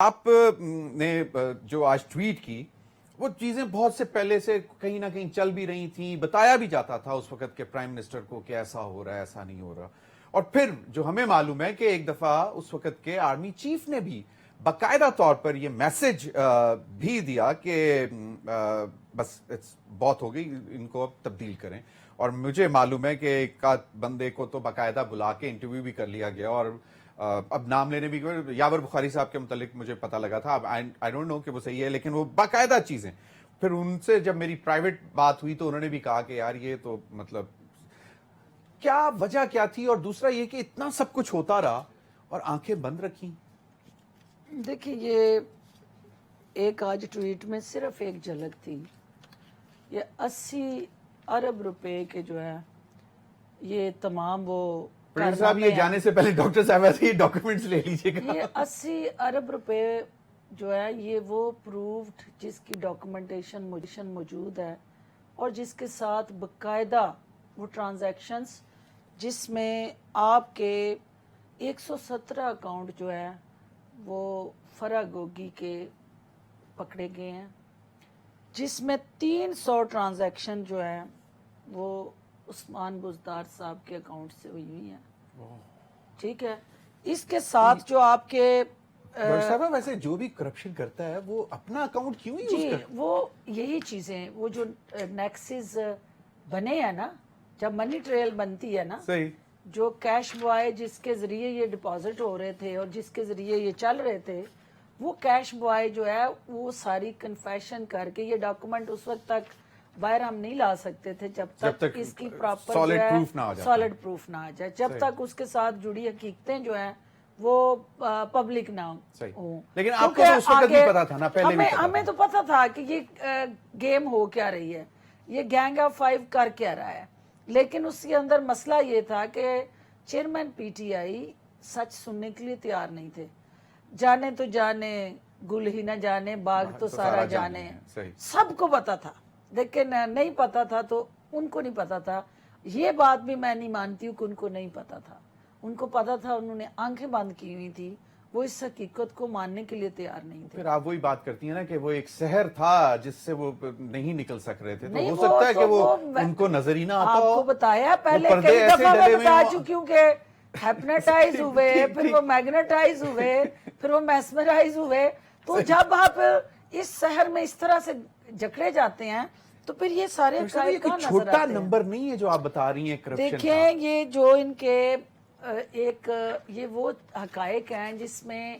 آپ نے جو آج ٹویٹ کی وہ چیزیں بہت سے پہلے سے کہیں نہ کہیں چل بھی رہی تھیں, بتایا بھی جاتا تھا اس وقت کے پرائم منسٹر کو کہ ایسا ہو رہا ہے, ایسا نہیں ہو رہا. اور پھر جو ہمیں معلوم ہے کہ ایک دفعہ اس وقت کے آرمی چیف نے بھی باقاعدہ طور پر یہ میسج بھی دیا کہ بس بہت ہو گئی, ان کو اب تبدیل کریں. اور مجھے معلوم ہے کہ ایک بندے کو تو باقاعدہ بلا کے انٹرویو بھی کر لیا گیا, اور اب نام لینے بھی, یاور بخاری صاحب کے متعلق مجھے پتہ لگا تھا, آئی ڈونٹ نو کہ وہ صحیح ہے, لیکن وہ باقاعدہ چیزیں. پھر ان سے جب میری پرائیویٹ بات ہوئی تو انہوں نے بھی کہا کہ یار یہ تو مطلب کیا وجہ کیا تھی, اور دوسرا یہ کہ اتنا سب کچھ ہوتا رہا اور آنکھیں بند رکھیں. دیکھیے, یہ ایک آج ٹویٹ میں صرف ایک جھلک تھی. یہ 80 ارب روپے کے جو ہے یہ تمام وہ صاحب یہ جانے سے پہلے ڈاکٹر صاحب ایسے ہی ڈاکیومنٹس لے لیجیے گا. یہ 80 ارب روپے جو ہے یہ وہ پروفڈ جس کی ڈاکومنٹیشن موجود ہے, اور جس کے ساتھ باقاعدہ وہ ٹرانزیکشنز جس میں آپ کے 117 اکاؤنٹ جو ہے وہ فرا گوگی کے پکڑے گئے ہیں, جس میں 300 ٹرانزیکشن جو ہے وہ عثمان بزدار صاحب کے اکاؤنٹ سے ہوئی ہیں. ٹھیک ہے, اس کے ساتھ جو آپ کے صاحب ویسے جو بھی کرپشن کرتا ہے وہ اپنا اکاؤنٹ کیوں یوز کرتا ہے؟ وہ یہی چیزیں, وہ جو نیکسز بنے ہیں نا, جب منی ٹریل بنتی ہے نا, صحیح, جو کیش بوائے جس کے ذریعے یہ ڈپازٹ ہو رہے تھے اور جس کے ذریعے یہ چل رہے تھے, وہ کیش بوائے جو ہے وہ ساری کنفیشن کر کے, یہ ڈاکومنٹ اس وقت تک باہر ہم نہیں لا سکتے تھے جب تک اس کی پراپر سالڈ پروف نہ آ جائے, جب تک اس کے ساتھ جڑی حقیقتیں جو ہیں وہ پبلک نہ ہوں. لیکن آپ کو اس وقت بھی پتا تھا نا, پہلے ہمیں تو پتا تھا کہ یہ گیم ہو کیا رہی ہے, یہ گینگ آف 5 کر کیا رہا ہے. لیکن اس کے اندر مسئلہ یہ تھا کہ چیئرمین پی ٹی آئی سچ سننے کے لیے تیار نہیں تھے. جانے تو جانے, گل ہی نہ جانے, باغ تو سارا جانے, سب کو پتا تھا, لیکن نہیں پتا تھا تو ان کو نہیں پتا تھا. یہ بات بھی میں نہیں مانتی ہوں کہ ان کو نہیں پتا تھا, ان کو پتا تھا, انہوں نے آنکھیں بند کی ہوئی تھی, وہ اس حقیقت کو ماننے کے لیے تیار نہیں تھے. پھر آپ وہی بات کرتی ہیں نا کہ وہ ایک سحر تھا جس سے وہ نہیں نکل سک رہے تھے, تو ہو سکتا ہے کہ وہ ان کو نظر ہی نہ آتا ہو. آپ کو بتایا پہلے کئی دفعہ میں بتا چکی ہوں کہ ہیپناٹائز ہوئے, پھر وہ میگنیٹائز ہوئے, پھر وہ میسمرائز ہوئے. تو جب آپ اس سحر میں اس طرح سے جکڑے جاتے ہیں تو پھر یہ سارے چھوٹا نمبر نہیں ہے جو آپ بتا رہی ہیں کرپشن. دیکھیں, یہ جو ان کے ایک یہ وہ حقائق ہیں جس میں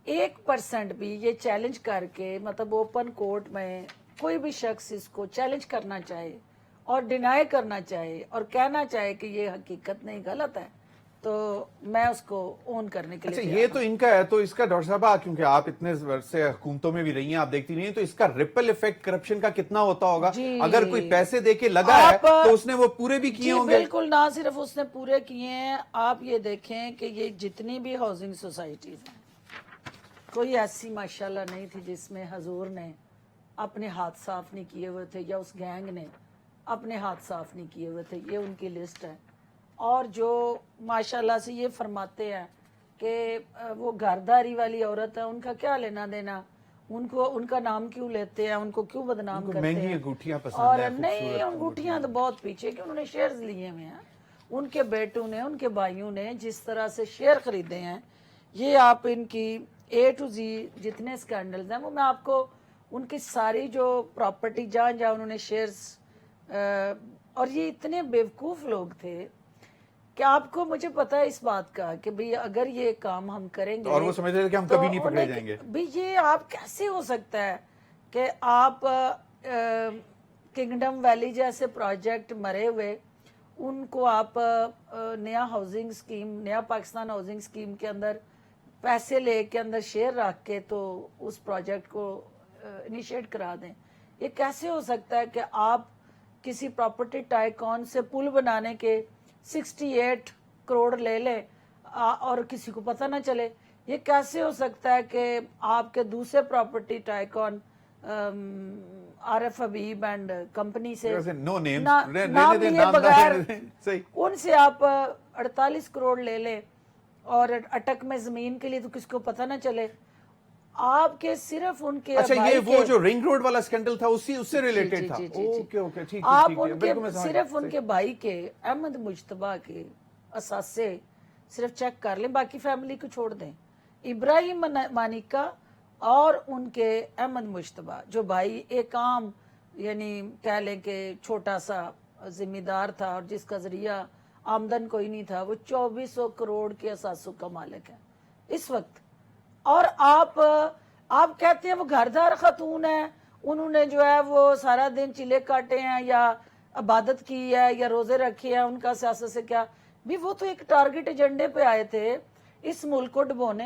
1% بھی یہ چیلنج کر کے, مطلب اوپن کورٹ میں کوئی بھی شخص اس کو چیلنج کرنا چاہے اور ڈینائی کرنا چاہے اور کہنا چاہے کہ یہ حقیقت نہیں, غلط ہے, تو میں اس کو اون کرنے کے لیے. اچھا, یہ تو ان کا ہے, تو اس کا ڈاکٹر صاحب کیونکہ آپ اتنے سے حکومتوں میں بھی رہی ہیں, آپ دیکھتی رہی ہیں, تو اس کا ریپل ایفیکٹ کرپشن کا کتنا ہوتا ہوگا؟ اگر کوئی پیسے دے کے لگا ہے تو اس نے وہ پورے بھی کیے ہوں گے. بالکل, نہ صرف اس نے پورے کیے ہیں. آپ یہ دیکھیں کہ یہ جتنی بھی ہاؤسنگ سوسائٹیز ہیں, کوئی ایسی ماشاءاللہ نہیں تھی جس میں حضور نے اپنے ہاتھ صاف نہیں کیے ہوئے تھے, یا اس گینگ نے اپنے ہاتھ صاف نہیں کیے ہوئے تھے. یہ ان کی لسٹ ہے. اور جو ماشاءاللہ سے یہ فرماتے ہیں کہ وہ گھرداری والی عورت ہے, ان کا کیا لینا دینا, ان کو ان کا نام کیوں لیتے ہیں, ان کو کیوں بدنام کرتے ہیں. انگوٹھیاں پسند اور نہیں, انگوٹھیاں تو بہت پیچھے, کہ انہوں نے شیئرز لیے ہوئے ہیں, ان کے بیٹوں نے, ان کے بھائیوں نے جس طرح سے شیئر خریدے ہیں. یہ آپ ان کی A to Z جتنے سکینڈلز ہیں وہ میں آپ کو ان کی ساری جو پراپرٹی جہاں جہاں انہوں نے شیئرز, اور یہ اتنے بیوقوف لوگ تھے کہ آپ کو, مجھے پتا ہے اس بات کا کہ بھئی اگر یہ کام ہم کریں گے, اور وہ سمجھتے تھے کہ ہم کبھی نہیں پکڑے جائیں گے. بھئی یہ آپ کیسے ہو سکتا ہے کہ آپ کنگڈم ویلی جیسے پروجیکٹ مرے ہوئے, ان کو آپ نیا ہاؤسنگ سکیم, نیا پاکستان ہاؤسنگ سکیم کے اندر پیسے لے کے اندر شیئر رکھ کے تو اس پروجیکٹ کو انیشیٹ کرا دیں. یہ کیسے ہو سکتا ہے کہ آپ کسی پراپرٹی ٹائکون سے پل بنانے کے 68 کروڑ لے لیں اور کسی کو پتہ نہ چلے؟ یہ کیسے ہو سکتا ہے کہ آپ کے دوسرے property tycoon Arif Habib and company سے نام لیے بغیر ان سے آپ 48 کروڑ لے لیں اور اٹک میں زمین کے لیے تو کسی کو پتہ نہ چلے؟ آپ کے صرف ان کے اچھا بھائی یہ وہ کے- جو رنگ روڈ والا اسکینڈل تھا اس سے جی، ریلیٹڈ تھا. جی، جی، جی۔ اوکے اوکے ٹھیک آپ ٹھیک ان کے بالکل میں سمجھ صرف ان گیا. کے بھائی کے احمد مجتبیٰ کے اثاثے صرف چیک کر لیں، باقی فیملی کو چھوڑ دیں. ابراہیم مانیکا اور ان کے احمد مجتبیٰ جو بھائی ایک عام یعنی کہہ لیں کہ چھوٹا سا ذمہ دار تھا اور جس کا ذریعہ آمدن کوئی نہیں تھا، وہ 2400 کروڑ کے اثاثوں کا مالک ہے اس وقت. اور آپ کہتے ہیں وہ گھردار خاتون ہیں، انہوں نے جو ہے وہ سارا دن چلے کاٹے ہیں یا عبادت کی ہے یا روزے رکھے ہیں، ان کا سیاست سے کیا بھی؟ وہ تو ایک ٹارگٹ ایجنڈے پہ آئے تھے اس ملک کو ڈبونے